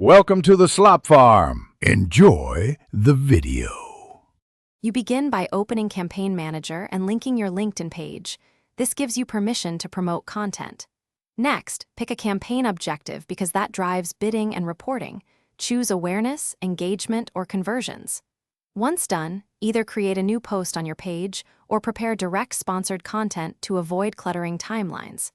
Welcome to the Slop Farm. Enjoy the video. You begin by opening Campaign Manager and linking your LinkedIn page. This gives you permission to promote content. Next, pick a campaign objective because that drives bidding and reporting. Choose awareness, engagement, or conversions. Once done, either create a new post on your page or prepare direct sponsored content to avoid cluttering timelines.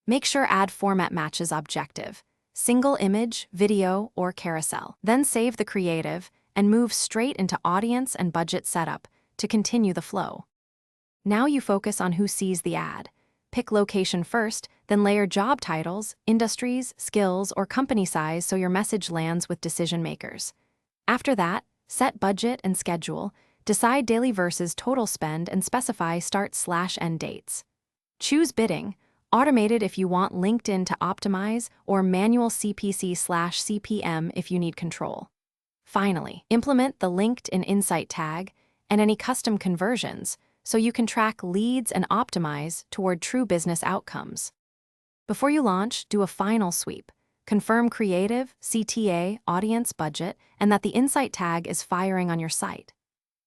Make sure ad format matches objective. Single image, video, or carousel. Then save the creative and move straight into audience and budget setup to continue the flow. Now you focus on who sees the ad. Pick location first, then layer job titles, industries, skills, or company size so your message lands with decision makers. After that, set budget and schedule, decide daily versus total spend, and specify start/end dates. Choose bidding. Automated if you want LinkedIn to optimize, or manual CPC/CPM if you need control. Finally, implement the LinkedIn Insight tag and any custom conversions so you can track leads and optimize toward true business outcomes. Before you launch, do a final sweep. Confirm creative, CTA, audience, budget, and that the Insight tag is firing on your site.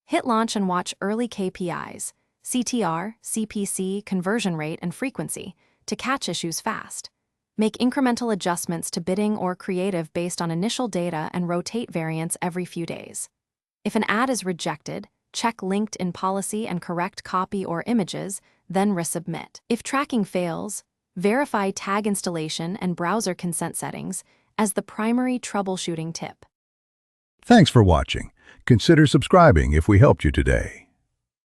Hit launch and watch early KPIs, CTR, CPC, conversion rate, and frequency, to catch issues fast. Make incremental adjustments to bidding or creative based on initial data and rotate variants every few days. If an ad is rejected, check LinkedIn policy and correct copy or images, then resubmit. If tracking fails, verify tag installation and browser consent settings as the primary troubleshooting tip. Thanks for watching. Consider subscribing if we helped you today.